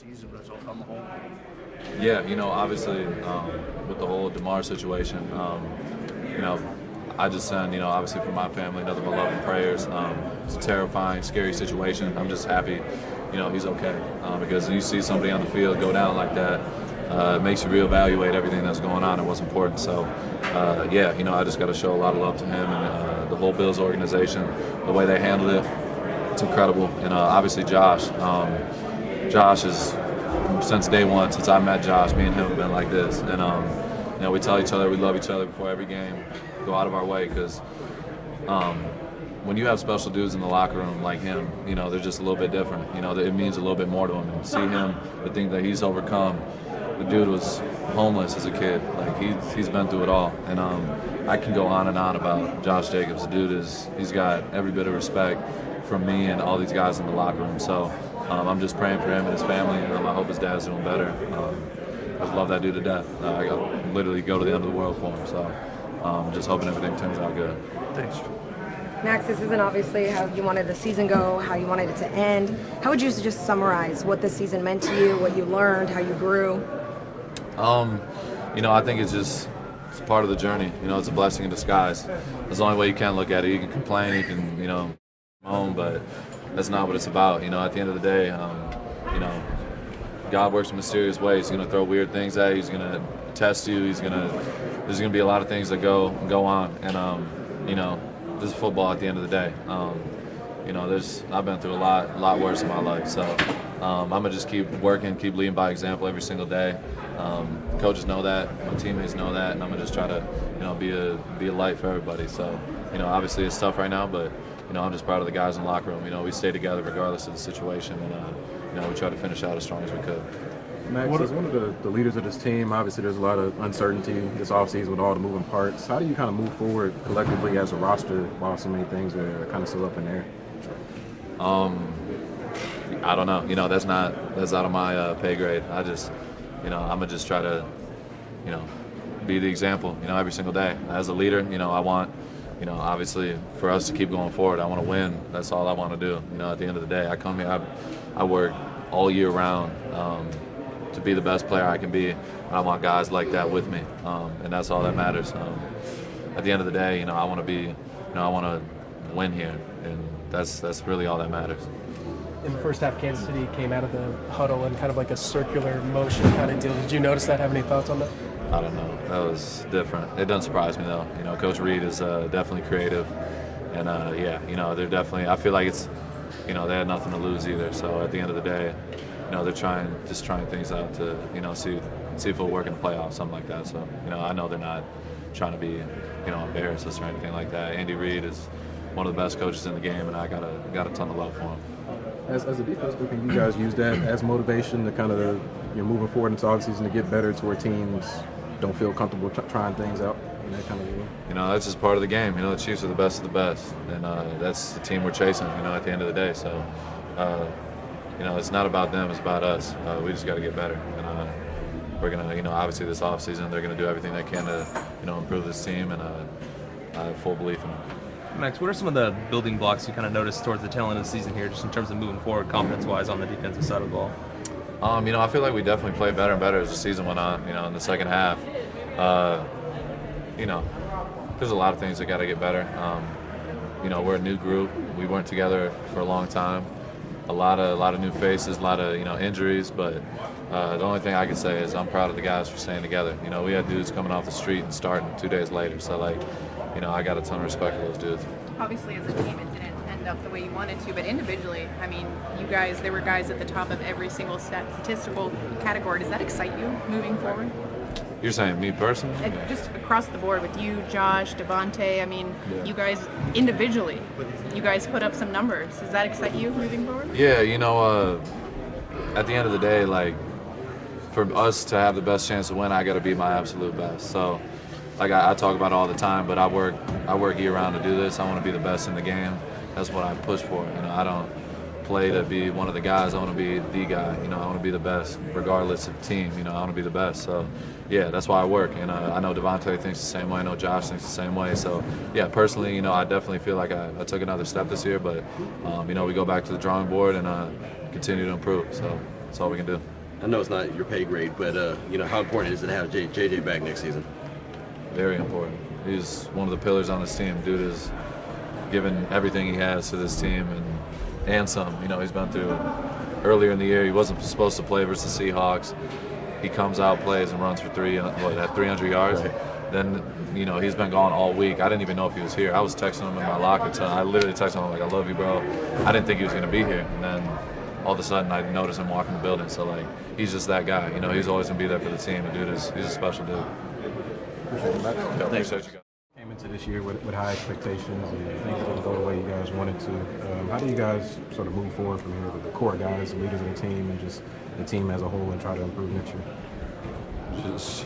season, but it's all come home. Yeah, obviously with the whole Damar situation, I just send, obviously for my family, nothing but love and prayers. It's a terrifying, scary situation. I'm just happy, he's okay. Because you see somebody on the field go down like that, it makes you reevaluate everything that's going on and what's important. So, I just got to show a lot of love to him and the whole Bills organization, the way they handled it. It's incredible. And obviously Josh. Josh is, since day one, since I met Josh, me and him have been like this. And, we tell each other we love each other before every game, go out of our way, because when you have special dudes in the locker room like him, they're just a little bit different. It means a little bit more to him. And see him, the thing that he's overcome. The dude was homeless as a kid. Like, he's been through it all. And I can go on and on about Josh Jacobs. The dude he's got every bit of respect from me and all these guys in the locker room. So I'm just praying for him and his family, and I hope his dad's doing better. I just love that dude to death. I literally go to the end of the world for him. So just hoping everything turns out good. Thanks. Max, this isn't obviously how you wanted the season go, how you wanted it to end. How would you just summarize what this season meant to you, what you learned, how you grew? I think it's part of the journey. It's a blessing in disguise. That's the only way you can look at it. You can complain, you can, moan, but that's not what it's about. At the end of the day, God works in mysterious ways. He's going to throw weird things at you. He's going to test you. There's going to be a lot of things that go on. And, this is football at the end of the day. I've been through a lot worse in my life. So I'm going to just keep working, keep leading by example every single day. Coaches know that, my teammates know that, and I'm going to just try to, be a light for everybody. So, obviously it's tough right now, but, I'm just proud of the guys in the locker room. We stay together regardless of the situation, and, we try to finish out as strong as we could. Max, as one of the leaders of this team, obviously there's a lot of uncertainty this offseason with all the moving parts. How do you kind of move forward collectively as a roster while so many things are kind of still up in the air? I don't know. That's out of my pay grade. I'm gonna just try to, be the example, every single day. As a leader, I want, obviously for us to keep going forward, I want to win. That's all I want to do. At the end of the day, I come here, I work all year round to be the best player I can be. And I want guys like that with me, and that's all that matters. At the end of the day, I want to be, I want to win here, and that's really all that matters. In the first half, Kansas City came out of the huddle in kind of like a circular motion kind of deal. Did you notice that? Have any thoughts on that? I don't know. That was different. It doesn't surprise me though. Coach Reed is definitely creative, and they're definitely. I feel like it's, they had nothing to lose either. So at the end of the day, they're trying things out to, see if it'll work in the playoffs, something like that. So I know they're not trying to be, embarrass us or anything like that. Andy Reid is one of the best coaches in the game, and I got a ton of love for him. As a defense, can you guys use that as motivation to kind of, moving forward into offseason to get better to where teams don't feel comfortable trying things out in that kind of way? That's just part of the game. The Chiefs are the best of the best, and that's the team we're chasing, at the end of the day. So, it's not about them, it's about us. We just got to get better. And we're going to, obviously this offseason, they're going to do everything they can to, improve this team, and I have full belief in them. Max, what are some of the building blocks you kind of noticed towards the tail end of the season here, just in terms of moving forward, confidence-wise, on the defensive side of the ball? I feel like we definitely played better and better as the season went on. In the second half, there's a lot of things that got to get better. We're a new group. We weren't together for a long time. A lot of new faces, a lot of injuries. But the only thing I can say is I'm proud of the guys for staying together. We had dudes coming off the street and starting 2 days later. So I got a ton of respect for those dudes. Obviously, as a team, it didn't end up the way you wanted to, but individually, you guys, there were guys at the top of every single statistical category. Does that excite you moving forward? You're saying me personally? Just across the board with you, Josh, Davante. You guys individually, you guys put up some numbers. Does that excite you moving forward? Yeah, at the end of the day, for us to have the best chance to win, I got to be my absolute best. So, I talk about it all the time, but I work year round to do this. I want to be the best in the game. That's what I push for. I don't play to be one of the guys. I want to be the guy. I want to be the best, regardless of team. I want to be the best. So, yeah, that's why I work. And I know Davante thinks the same way. I know Josh thinks the same way. So, yeah, personally, I definitely feel like I took another step this year. But, we go back to the drawing board and continue to improve. So, That's all we can do. I know it's not your pay grade, but how important is it to have JJ back next season? Very important. He's one of the pillars on this team. Dude is giving everything he has to this team and some. He's been through earlier in the year. He wasn't supposed to play versus the Seahawks. He comes out, plays, and runs for 300 yards. Right. Then, he's been gone all week. I didn't even know if he was here. I was texting him in my locker. I literally texted him like, "I love you, bro." I didn't think he was going to be here. And then all of a sudden, I noticed him walking the building. So, he's just that guy. He's always going to be there for the team. The dude he's a special dude. Appreciate Appreciate you guys. Came into this year with high expectations and things didn't go the way you guys wanted to. How do you guys sort of move forward from here with the core guys, the leaders of the team, and just the team as a whole, and try to improve next year? Just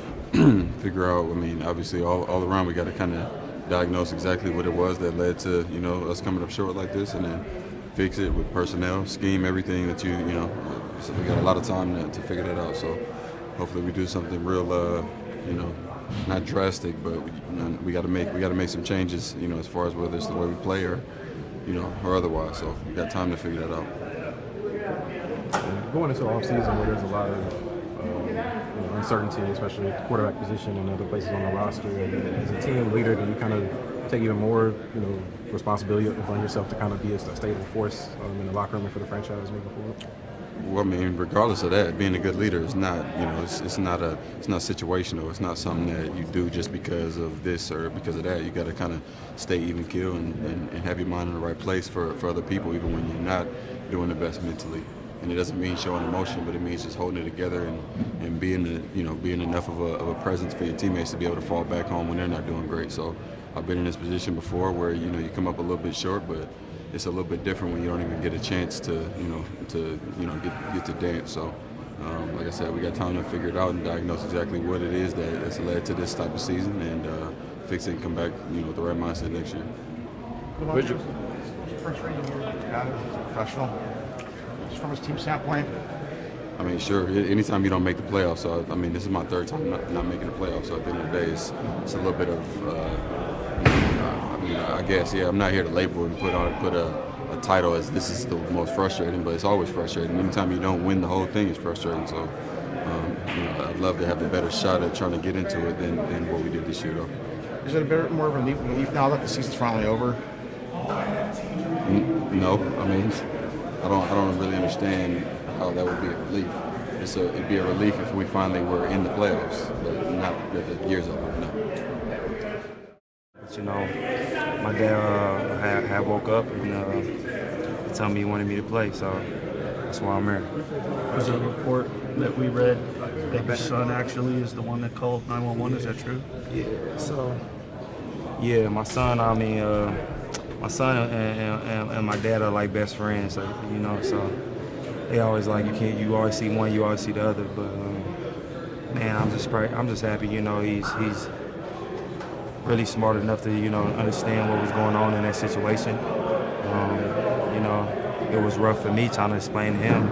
figure out, obviously all around we got to kind of diagnose exactly what it was that led to, us coming up short like this, and then fix it with personnel, scheme, everything that so we got a lot of time to figure that out. So hopefully we do something real, not drastic, but we got to make some changes, as far as whether it's the way we play or otherwise. So we got time to figure that out. Going into the offseason where there's a lot of uncertainty, especially at the quarterback position and other places on the roster, and as a team leader, do you kind of take even more responsibility upon yourself to kind of be a stable force in the locker room and for the franchise moving forward? Well, regardless of that, being a good leader is not, it's not situational. It's not something that you do just because of this or because of that. You got to kind of stay even keel and have your mind in the right place for other people, even when you're not doing the best mentally. And it doesn't mean showing emotion, but it means just holding it together and being enough of a presence for your teammates to be able to fall back on when they're not doing great. So I've been in this position before where you come up a little bit short, but it's a little bit different when you don't even get a chance to get to dance. So like I said, we got time to figure it out and diagnose exactly what it is that's led to this type of season and fix it and come back with the right mindset next year. What's your first rating here as a professional, just from his team standpoint? Sure. Anytime you don't make the playoffs, so this is my third time not making the playoffs. So at the end of the day, it's a little bit of. I guess, I'm not here to label and put a title as this is the most frustrating, but it's always frustrating. Anytime you don't win the whole thing is frustrating. So, I'd love to have a better shot at trying to get into it than what we did this year, though. Is it a bit more of a relief now that the season's finally over? No, I don't really understand how that would be a relief. It'd be a relief if we finally were in the playoffs, but not that the year's over. No. My dad had woke up and told me he wanted me to play, so that's why I'm here. There's a report that we read that your son actually is the one that called 911. Is that true? Yeah, my son. My son and my dad are like best friends. So they always you always see one, you always see the other. But man, I'm just happy. He's really smart enough to, understand what was going on in that situation. It was rough for me trying to explain to him,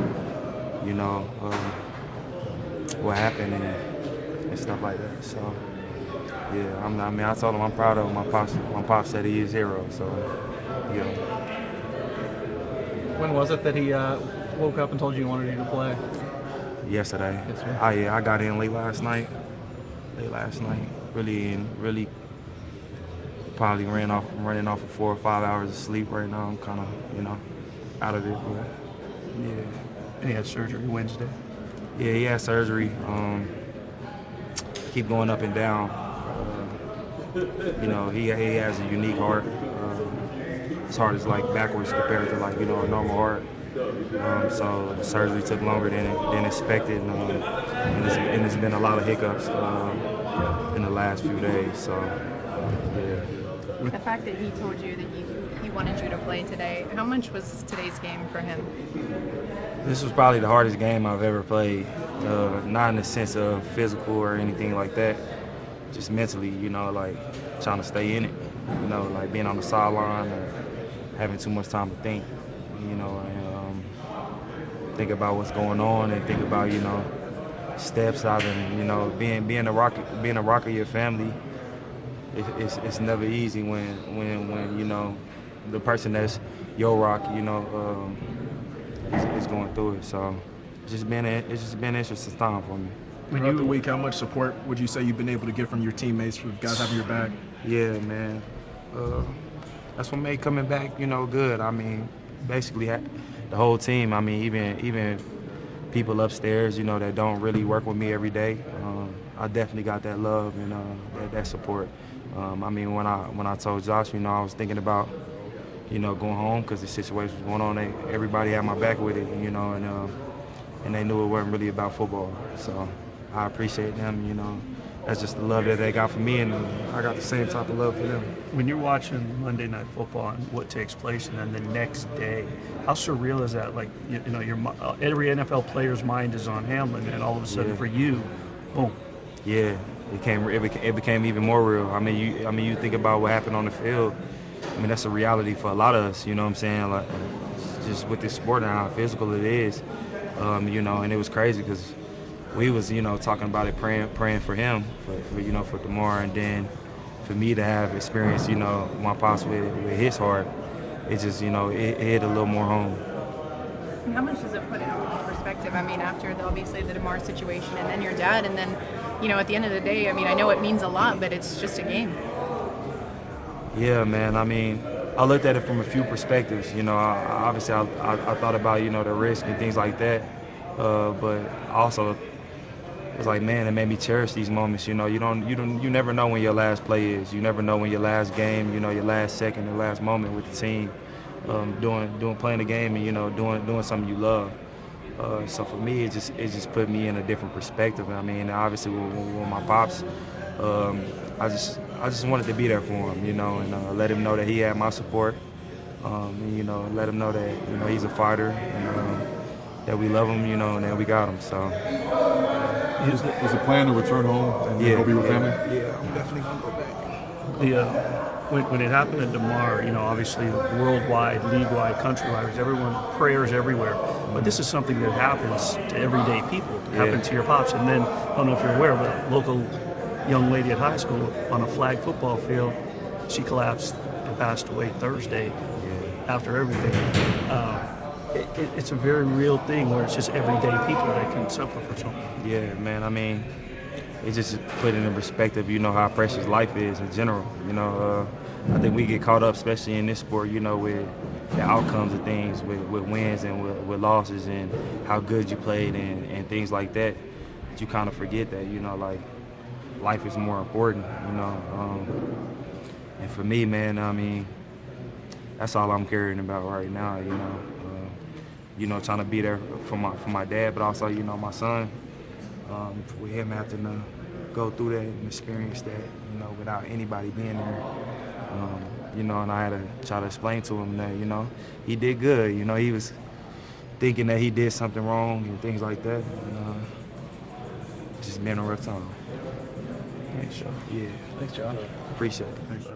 what happened and stuff like that. So, yeah, I told him I'm proud of him. My pops said he is a hero. So, yeah. When was it that he woke up and told you he wanted you to play? Yesterday. Yes, sir. I got in late last night. Really. Probably running off of 4 or 5 hours of sleep right now. I'm kind of, out of it. But yeah. And he had surgery Wednesday. Yeah, he had surgery. Keep going up and down. He has a unique heart. His heart is backwards compared to a normal heart. So the surgery took longer than expected, and there's been a lot of hiccups in the last few days. So yeah. The fact that he told you that he wanted you to play today, how much was today's game for him? This was probably the hardest game I've ever played. Not in the sense of physical or anything like that, just mentally, trying to stay in it, being on the sideline or having too much time to think, and think about what's going on and think about, steps out and, being a rock of your family. It's never easy when the person that's your rock, is going through it. So it's just been an interesting time for me. Throughout the week, how much support would you say you've been able to get from your teammates, from guys having your back? Yeah, man. That's what made coming back, good. I mean, basically the whole team. I mean, even people upstairs, that don't really work with me every day. I definitely got that love and that support. I mean, when I told Josh, I was thinking about, going home because the situation was going on. Everybody had my back with it, and they knew it wasn't really about football. So I appreciate them, That's just the love that they got for me, and I got the same type of love for them. When you're watching Monday Night Football and what takes place, and then the next day, how surreal is that? Like, every NFL player's mind is on Hamlin, and all of a sudden for you, boom. Yeah, it became even more real. I mean, you think about what happened on the field. I mean, that's a reality for a lot of us. You know what I'm saying? Like, just with this sport and how physical it is. And it was crazy because we was, talking about it, praying for him, for Damar, and then for me to have experience, my pops with his heart, it just, it hit a little more home. And how much does it put in perspective? I mean, after obviously the Damar situation, and then your dad, and then, at the end of the day, I mean, I know it means a lot, but it's just a game. Yeah, man. I mean, I looked at it from a few perspectives. Obviously I thought about, the risk and things like that, but also. It's like, man, it made me cherish these moments. You never know when your last play is. You never know when your last game, your last second, your last moment with the team, playing the game and doing something you love. So for me, it just put me in a different perspective. I mean, obviously with my pops, I just wanted to be there for him, and let him know that he had my support. And, let him know that he's a fighter and that we love him, and that we got him. So. Is the plan to return home and go be with family? Yeah, I'm definitely going to go back. When it happened to Damar, obviously worldwide, league-wide, countrywide, prayers everywhere. But this is something that happens to everyday people. It happened to your pops. And then, I don't know if you're aware, but a local young lady at high school on a flag football field, she collapsed and passed away Thursday after everything. It's a very real thing where it's just everyday people that can suffer from something. Yeah, man. I mean, it just put it in perspective, how precious life is in general. I think we get caught up, especially in this sport, with the outcomes of things, with wins and with losses and how good you played and things like that. But you kind of forget that, like life is more important, And for me, man, I mean, that's all I'm caring about right now, trying to be there for my dad, but also, my son, with him having to go through that and experience that, without anybody being there, and I had to try to explain to him that, he did good, he was thinking that he did something wrong and things like that, and just been a rough time. Thanks, Joe. Yeah. Thanks, Josh. Appreciate it. Thanks, Josh.